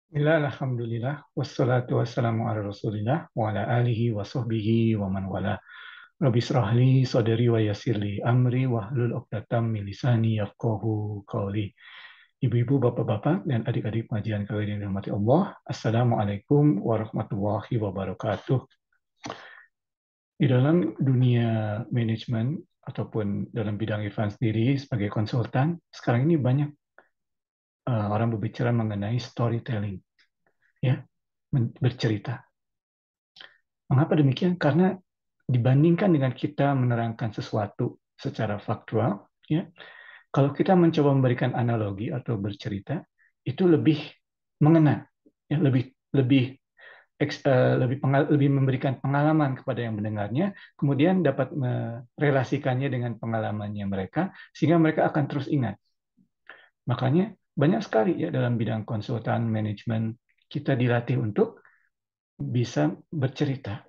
Bismillah, alhamdulillah, wassalatu wassalamu ala rasulillah, wa ala alihi wa sahbihi wa man wala. Rabbi israh li sadri wa yassir li amri wahlul 'uqdatam min lisani yafqahu qawli. Ibu-ibu, bapak-bapak, dan adik-adik pengajian kalian yang dirahmati Allah, Assalamualaikum warahmatullahi wabarakatuh. Di dalam dunia manajemen ataupun dalam bidang Irfan sendiri sebagai konsultan, sekarang ini banyak orang berbicara mengenai storytelling, ya, bercerita. Mengapa demikian? Karena dibandingkan dengan kita menerangkan sesuatu secara faktual, ya, kalau kita mencoba memberikan analogi atau bercerita, itu lebih mengena, ya, lebih lebih lebih memberikan pengalaman kepada yang mendengarnya, kemudian dapat merelasikannya dengan pengalamannya mereka, sehingga mereka akan terus ingat. Makanya banyak sekali ya dalam bidang konsultan manajemen kita dilatih untuk bisa bercerita.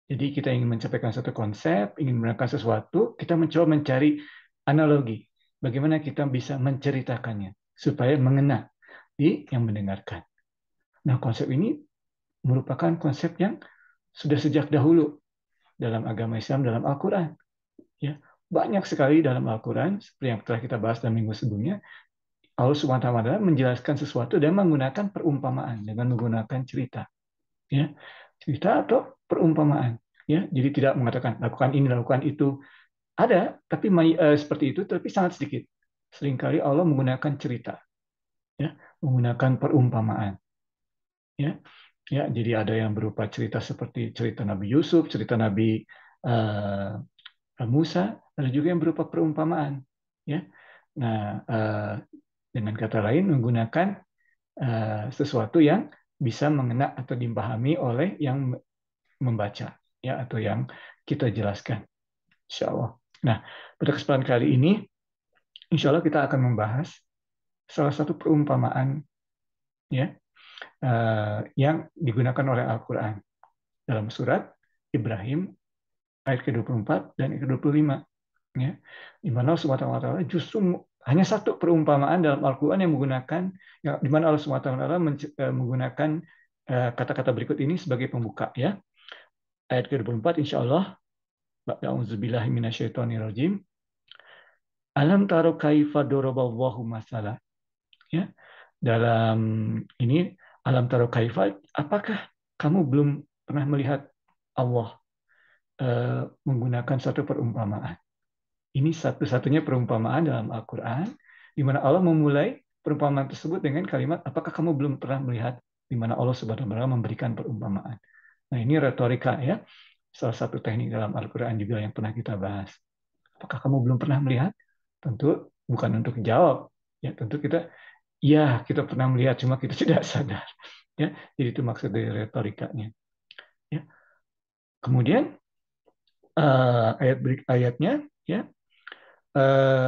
Jadi kita ingin mencapai satu konsep, ingin menerangkan sesuatu, kita mencoba mencari analogi. Bagaimana kita bisa menceritakannya supaya mengena di yang mendengarkan. Nah, konsep ini merupakan konsep yang sudah sejak dahulu dalam agama Islam, dalam Al-Quran. Ya, banyak sekali dalam Al-Quran, seperti yang telah kita bahas dalam minggu sebelumnya, Allah Subhanahu wa Ta'ala menjelaskan sesuatu dan menggunakan perumpamaan, dengan menggunakan cerita. Ya, cerita atau perumpamaan. Ya, jadi tidak mengatakan lakukan ini, lakukan itu. Ada, tapi seperti itu, tapi sangat sedikit. Seringkali Allah menggunakan cerita, ya, menggunakan perumpamaan. Ya, ya, jadi ada yang berupa cerita seperti cerita Nabi Yusuf, cerita Nabi uh, Musa, ada juga yang berupa perumpamaan. Ya, nah, dengan kata lain menggunakan sesuatu yang bisa mengena atau dipahami oleh yang membaca, ya, atau yang kita jelaskan. Insya Allah. Nah, pada kesempatan kali ini, insya Allah kita akan membahas salah satu perumpamaan, ya, yang digunakan oleh Al-Quran dalam surat Ibrahim ayat ke-24 dan ke-25. Ya, di mana Allah Subhanahu wa Ta'ala justru hanya satu perumpamaan dalam Al-Quran yang menggunakan, ya, di mana Allah Subhanahu wa Ta'ala menggunakan kata-kata berikut ini sebagai pembuka. Ya, ayat ke-24 insya Allah. A'udzubillahi minasyaitonirrajim. Alam taro kaifa doroballahu masalah. Ya, dalam ini alam taro kaifa, apakah kamu belum pernah melihat Allah menggunakan satu perumpamaan? Ini satu-satunya perumpamaan dalam Al-Quran di mana Allah memulai perumpamaan tersebut dengan kalimat apakah kamu belum pernah melihat, di mana Allah Subhanahu wa Ta'ala memberikan perumpamaan. Nah, ini retorika, ya, salah satu teknik dalam Al-Quran juga yang pernah kita bahas. Apakah kamu belum pernah melihat? Tentu bukan untuk jawab, ya, tentu kita pernah melihat, cuma kita tidak sadar. Ya, jadi itu maksud dari retorikanya. Ya. Kemudian ayatnya, ya,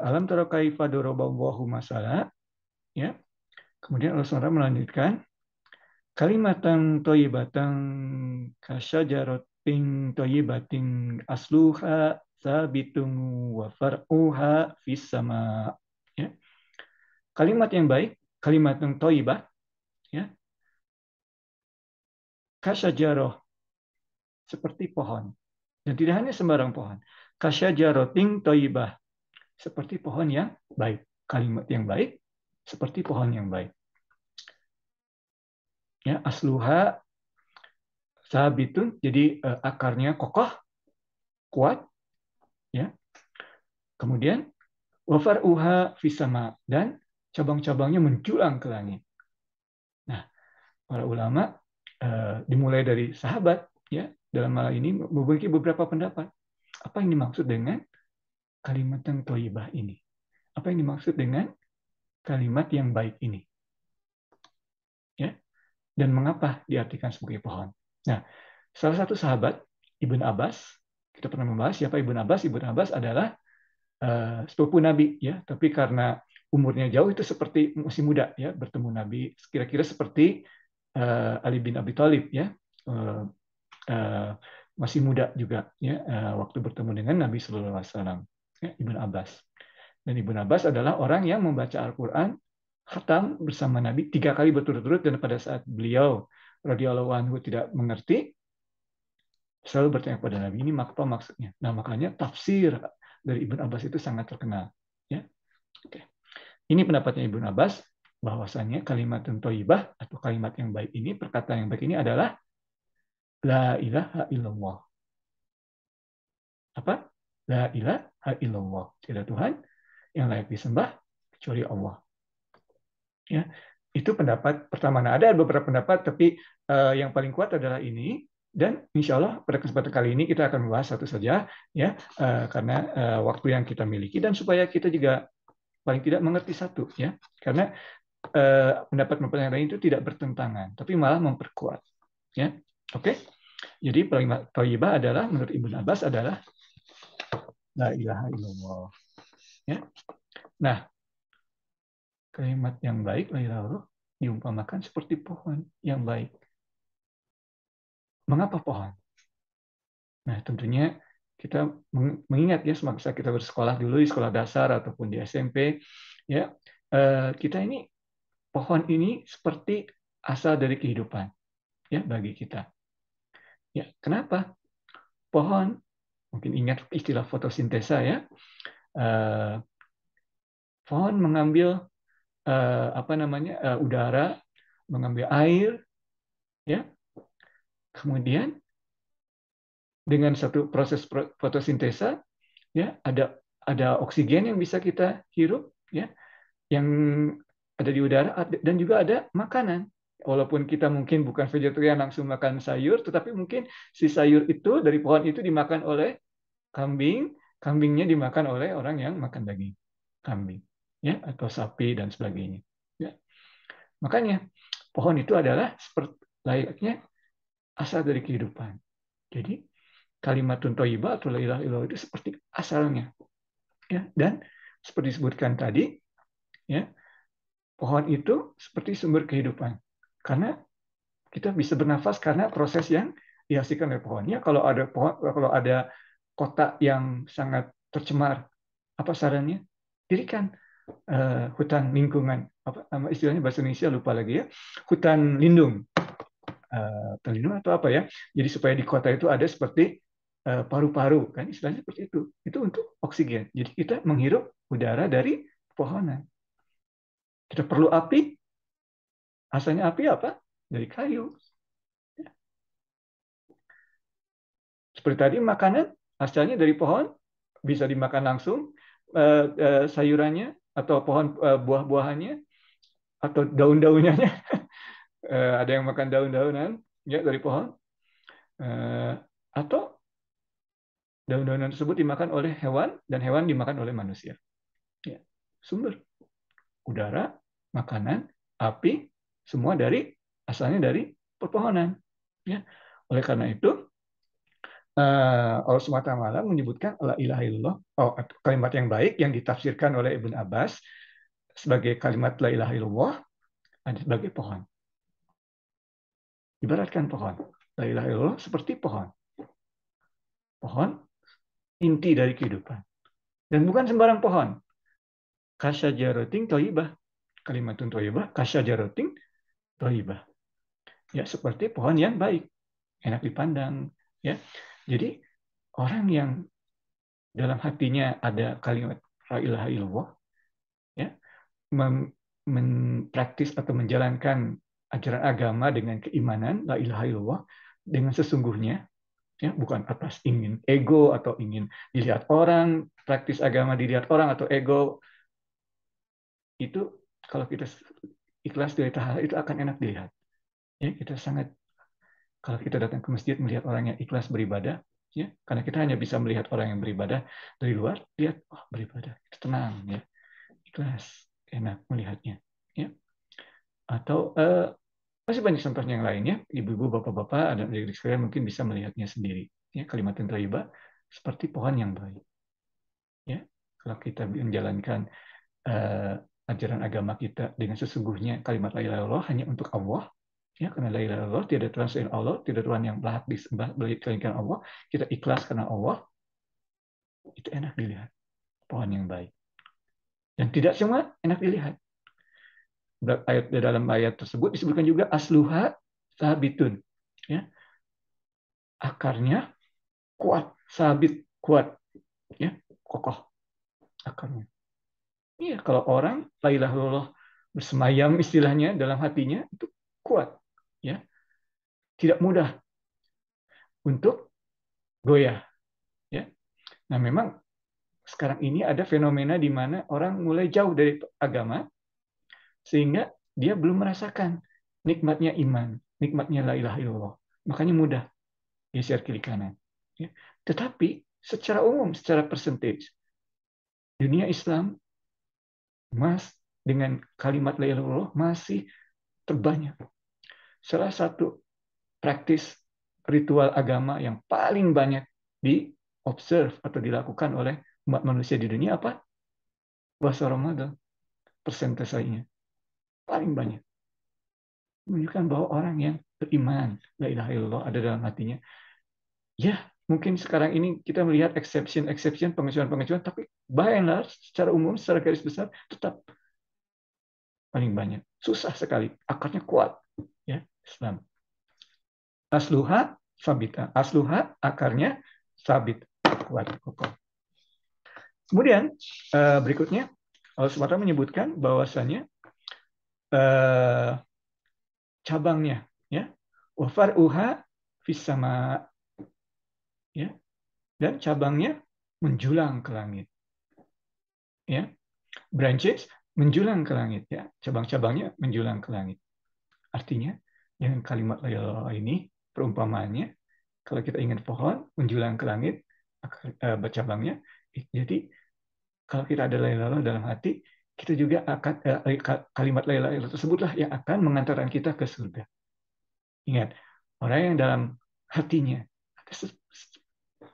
alam tara kaifa daraballahu masalah, ya. Kemudian Allah SWT melanjutkan kalimatan thayyibatan kasyajaratin thayyibatin asluha sabitun wa far'uha fis sama. Ya. Kalimat yang baik, kalimat yang thayyibah, ya, kasyajarah, seperti pohon. Dan tidak hanya sembarang pohon. Kasyajaroting toibah, seperti pohon yang baik. Kalimat yang baik, seperti pohon yang baik. Ya, asluha sabitun, jadi akarnya kokoh, kuat. Ya. Kemudian wafar uha fisama, dan cabang-cabangnya menjulang ke langit. Nah, para ulama dimulai dari sahabat, ya, dalam hal ini memiliki beberapa pendapat. Apa yang dimaksud dengan kalimat yang thayyibah ini? Apa yang dimaksud dengan kalimat yang baik ini? Ya, dan mengapa diartikan sebagai pohon? Nah, salah satu sahabat, Ibn Abbas, kita pernah membahas siapa Ibn Abbas. Ibn Abbas adalah sepupu Nabi, ya, tapi karena umurnya jauh itu seperti masih muda, ya, bertemu Nabi kira-kira seperti Ali bin Abi Thalib, ya, masih muda juga, ya, waktu bertemu dengan Nabi Sallallahu Alaihi Wasallam, ya, Ibn Abbas. Dan Ibn Abbas adalah orang yang membaca Al-Quran khatam bersama Nabi 3 kali berturut-turut, dan pada saat beliau radhiyallahu anhu tidak mengerti, selalu bertanya kepada Nabi, ini apa maksudnya? Nah, makanya tafsir dari Ibnu Abbas itu sangat terkenal. Ya, oke. Ini pendapatnya Ibnu Abbas, bahwasanya kalimat thayyibah atau kalimat yang baik ini, perkataan yang baik ini adalah la ilaha illallah. Apa? La ilaha illallah. Tidak Tuhan yang layak disembah kecuali Allah. Ya, itu pendapat pertama. Nah, ada beberapa pendapat, tapi yang paling kuat adalah ini. Dan insya Allah pada kesempatan kali ini kita akan membahas satu saja, ya, karena waktu yang kita miliki, dan supaya kita juga paling tidak mengerti satu, ya, karena pendapat-pendapat yang lain itu tidak bertentangan, tapi malah memperkuat, ya. Oke, jadi kalimat thayyibah adalah menurut Ibnu Abbas adalah la ilaha illallah, ya. Nah, kalimat yang baik, la ilaha illallah, diumpamakan seperti pohon yang baik. Mengapa pohon? Nah, tentunya kita mengingat, ya, semasa kita bersekolah dulu di sekolah dasar ataupun di SMP, ya, kita ini, pohon ini seperti asal dari kehidupan, ya, bagi kita. Ya, kenapa? Pohon, mungkin ingat istilah fotosintesa, ya. Pohon mengambil udara, mengambil air, ya. Kemudian dengan satu proses fotosintesa, ya, ada oksigen yang bisa kita hirup, ya, yang ada di udara, dan juga ada makanan. Walaupun kita mungkin bukan vegetarian langsung makan sayur, tetapi mungkin si sayur itu dari pohon itu dimakan oleh kambing, kambingnya dimakan oleh orang yang makan daging kambing, ya, atau sapi dan sebagainya. Ya. Makanya pohon itu adalah seperti layaknya asal dari kehidupan. Jadi kalimatun thayyibah atau la ilaha illallah itu seperti asalnya, ya. Dan seperti disebutkan tadi, ya, pohon itu seperti sumber kehidupan, karena kita bisa bernafas karena proses yang dihasilkan oleh pohonnya. Kalau ada pohon, kalau ada kota yang sangat tercemar, apa sarannya? Dirikan hutan lingkungan, apa nama istilahnya bahasa Indonesia lupa lagi, ya, hutan lindung, hutan atau apa, ya. Jadi supaya di kota itu ada seperti paru-paru, kan istilahnya seperti itu untuk oksigen. Jadi kita menghirup udara dari pohonan. Kita perlu api, asalnya api apa? Dari kayu. Seperti tadi makanan asalnya dari pohon, bisa dimakan langsung sayurannya, atau pohon buah-buahannya, atau daun-daunnya. Ada yang makan daun-daunan, ya, dari pohon, atau daun-daunan tersebut dimakan oleh hewan, dan hewan dimakan oleh manusia. Ya. Sumber udara, makanan, api, semua asalnya dari pepohonan. Ya. Oleh karena itu, Allah SWT menyebutkan la ilaha illallah, kalimat yang baik yang ditafsirkan oleh Ibn Abbas sebagai kalimat la ilaha illallah sebagai pohon. Ibaratkan pohon. La ilaha illallah seperti pohon. Pohon inti dari kehidupan. Dan bukan sembarang pohon. Kasyajaratin thayyibah. Kalimatun thayyibah, kasyajaratin thayyibah. Ya, seperti pohon yang baik, enak dipandang, ya. Jadi orang yang dalam hatinya ada kalimat la ilaha illallah, ya, mempraktis atau menjalankan ajaran agama dengan keimanan la ilaha illallah dengan sesungguhnya, ya, bukan atas ingin ego atau ingin dilihat orang, praktis agama dilihat orang atau ego, itu kalau kita ikhlas dari hal itu akan enak dilihat, ya. Kita sangat, kalau kita datang ke masjid melihat orang yang ikhlas beribadah, ya, karena kita hanya bisa melihat orang yang beribadah dari luar, lihat, oh, beribadah itu tenang, ya, ikhlas, enak melihatnya, ya. Atau masih banyak contohnya yang lainnya, ibu-ibu, bapak-bapak, dan adik-adik sekalian mungkin bisa melihatnya sendiri. Ya, kalimat yang thayyibah seperti pohon yang baik. Ya, kalau kita menjalankan ajaran agama kita dengan sesungguhnya, kalimat la ilaha illallah hanya untuk Allah. Ya, karena la ilaha illallah tidak Tuhan selain Allah, tidak Tuhan yang berhak disembah melainkan Allah. Kita ikhlas karena Allah. Itu enak dilihat, pohon yang baik. Dan tidak semua enak dilihat. ayat dalam ayat tersebut disebutkan juga asluha sabitun, ya, akarnya kuat, sabit, kuat, ya, kokoh akarnya. Iya, kalau orang la ilaha illallah bersemayam istilahnya dalam hatinya itu kuat, ya, tidak mudah untuk goyah, ya. Nah, memang sekarang ini ada fenomena di mana orang mulai jauh dari agama sehingga dia belum merasakan nikmatnya iman, nikmatnya la ilaha illallah. Makanya mudah geser kiri kanan. Ya. Tetapi secara umum, secara persentage, dunia Islam dengan kalimat la ilaha illallah masih terbanyak. Salah satu praktis ritual agama yang paling banyak di-observe atau dilakukan oleh umat manusia di dunia apa? Puasa Ramadan. Persentasenya paling banyak. Menunjukkan bahwa orang yang beriman, la ilaha illallah ada dalam hatinya. Ya, mungkin sekarang ini kita melihat exception, pengecualian, tapi by and large, secara umum, secara garis besar, tetap paling banyak. Susah sekali, akarnya kuat. Ya, Islam. Asluha sabita. Asluha akarnya sabit, kuat, kokoh. Kemudian berikutnya Allah SWT menyebutkan bahwasanya cabangnya, ya, wa far'uha fis sama, ya, dan cabangnya menjulang ke langit, ya, branches menjulang ke langit, ya, cabang-cabangnya menjulang ke langit. Artinya dengan kalimat la ilaha illallah ini perumpamaannya kalau kita ingin pohon menjulang ke langit bercabangnya, jadi kalau kita ada la ilaha illallah dalam hati, kita juga akan kalimat la ilaha illallah tersebutlah yang akan mengantarkan kita ke surga. Ingat, orang yang dalam hatinya ada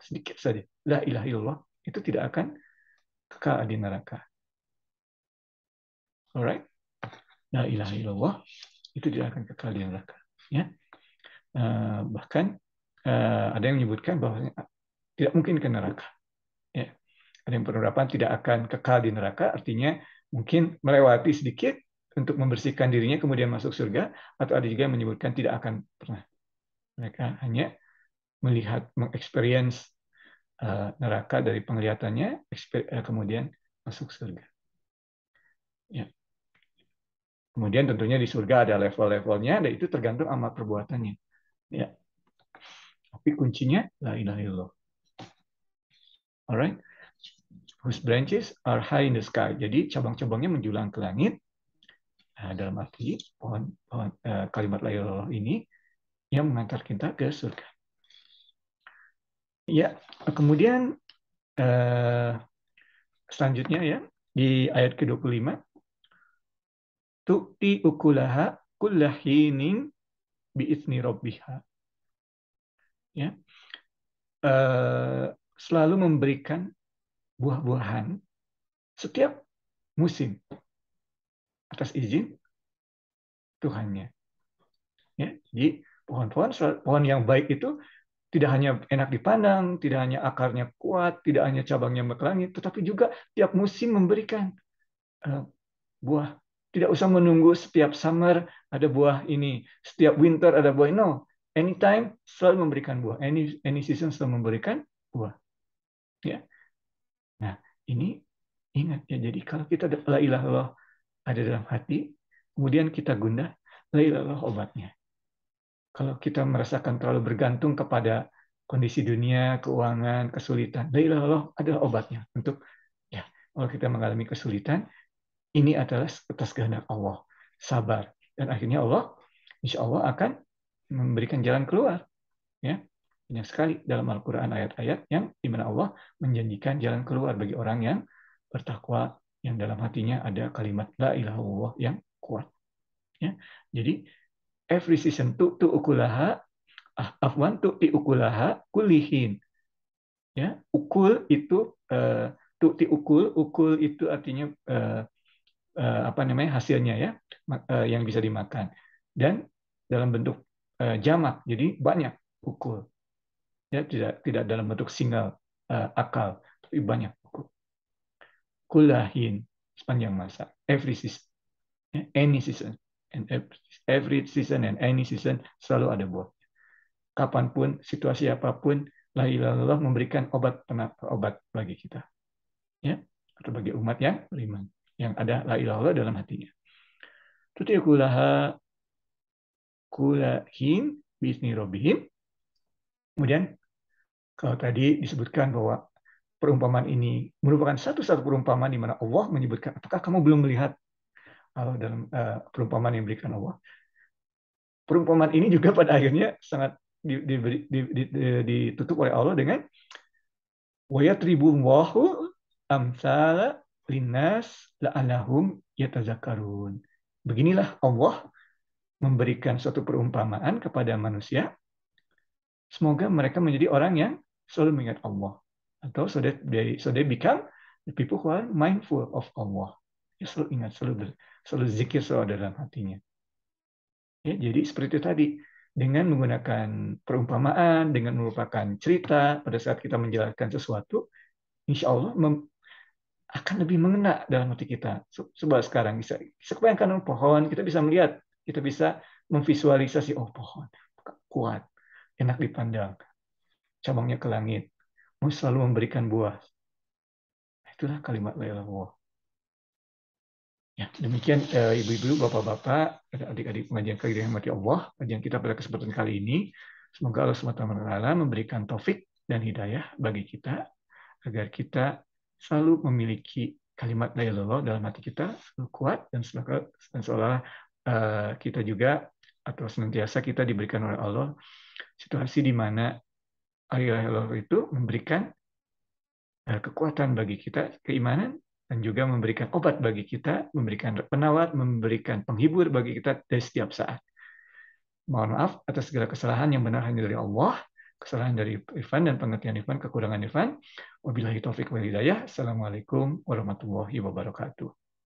sedikit saja la ilaha illallah itu tidak akan kekal di neraka. Alright? La ilaha illallah itu tidak akan kekal di neraka. Ya. Bahkan ada yang menyebutkan bahwa tidak mungkin ke neraka. Ya. Ada yang berpendapat tidak akan kekal di neraka, artinya mungkin melewati sedikit untuk membersihkan dirinya kemudian masuk surga, atau ada juga yang menyebutkan tidak akan pernah. Mereka hanya melihat, mengexperience neraka dari penglihatannya, kemudian masuk surga. Ya. Kemudian tentunya di surga ada level-levelnya, dan itu tergantung amal perbuatannya. Ya. Tapi kuncinya la ilaha illallah. Alright, whose branches are high in the sky. Jadi cabang-cabangnya menjulang ke langit. Nah, dalam arti kalimat la ilaha illallah ini yang mengantar kita ke surga. Ya, kemudian selanjutnya ya di ayat ke-25, tu'ti ukulaha kullahinin bi'itsni rabbiha. Ya. Selalu memberikan buah-buahan setiap musim atas izin Tuhannya. Ya, jadi pohon yang baik itu tidak hanya enak dipandang, tidak hanya akarnya kuat, tidak hanya cabangnya berkelangit, tetapi juga tiap musim memberikan buah. Tidak usah menunggu setiap summer ada buah ini, setiap winter ada buah. No, anytime selalu memberikan buah. Any season selalu memberikan buah. Ya. Nah, ini ingat ya. Jadi kalau kita la ilaha illallah ada dalam hati, kemudian kita gundah, la ilaha illallah obatnya. Kalau kita merasakan terlalu bergantung kepada kondisi dunia, keuangan, kesulitan, la ilaha illallah adalah obatnya untuk ya. Kalau kita mengalami kesulitan, ini adalah atas kehendak Allah. Sabar. Dan akhirnya Allah, insya Allah akan memberikan jalan keluar. Ya, banyak sekali dalam Al-Quran ayat-ayat yang di mana Allah menjanjikan jalan keluar bagi orang yang bertakwa, yang dalam hatinya ada kalimat la ilaha illallah yang kuat. Ya, jadi every season tu ukulaha afwan tu ukulaha kulihin. Ya, ukul itu ukul itu artinya apa namanya hasilnya ya, yang bisa dimakan, dan dalam bentuk jamak, jadi banyak ukul, ya, tidak dalam bentuk single akal, tapi banyak ukul. Kulahin sepanjang masa, every season, Any season. And every season and any season selalu ada buah. Kapanpun, situasi apapun, la ilaha illallah memberikan obat bagi kita. Ya, atau bagi umat yang beriman. Yang ada la ilaha illallah dalam hatinya. Tuti'kulaha kulahin bisni robihim. Kemudian, kalau tadi disebutkan bahwa perumpamaan ini merupakan satu-satu perumpamaan di mana Allah menyebutkan, apakah kamu belum melihat dalam perumpamaan yang diberikan Allah? Perumpamaan ini juga pada akhirnya sangat ditutup oleh Allah dengan وَيَضْرِبُ أَمْثَالَ لِلنَّاسِ لَعَلَّهُمْ يَتَذَكَّرُونَ. Beginilah Allah memberikan suatu perumpamaan kepada manusia, semoga mereka menjadi orang yang selalu mengingat Allah, atau so they become the people who are mindful of Allah. Ya, selalu ingat, selalu zikir selalu ada dalam hatinya. Ya, jadi seperti itu tadi, dengan menggunakan perumpamaan, dengan merupakan cerita pada saat kita menjelaskan sesuatu, insya Allah akan lebih mengena dalam hati kita. Coba sekarang bisa bayangkan pohon, kita bisa melihat, kita bisa memvisualisasi, oh pohon kuat, enak dipandang, cabangnya ke langit, mau selalu memberikan buah. Itulah kalimat la ilaha illallah. Ya, demikian ibu-ibu, bapak-bapak, adik-adik pengajian yang dirahmati Allah, kajian kita pada kesempatan kali ini. Semoga Allah SWT memberikan taufik dan hidayah bagi kita, agar kita selalu memiliki kalimat la ilaha illallah dalam hati kita, selalu kuat, dan seolah kita juga, atau senantiasa kita diberikan oleh Allah, situasi di mana la ilaha illallah itu memberikan kekuatan bagi kita, keimanan, dan juga memberikan obat bagi kita, memberikan penawar, memberikan penghibur bagi kita dari setiap saat. Mohon maaf atas segala kesalahan, yang benar hanya dari Allah, kesalahan dari Irfan dan pengertian Irfan, kekurangan Irfan. Wabillahi taufiq wal hidayah. Assalamualaikum warahmatullahi wabarakatuh.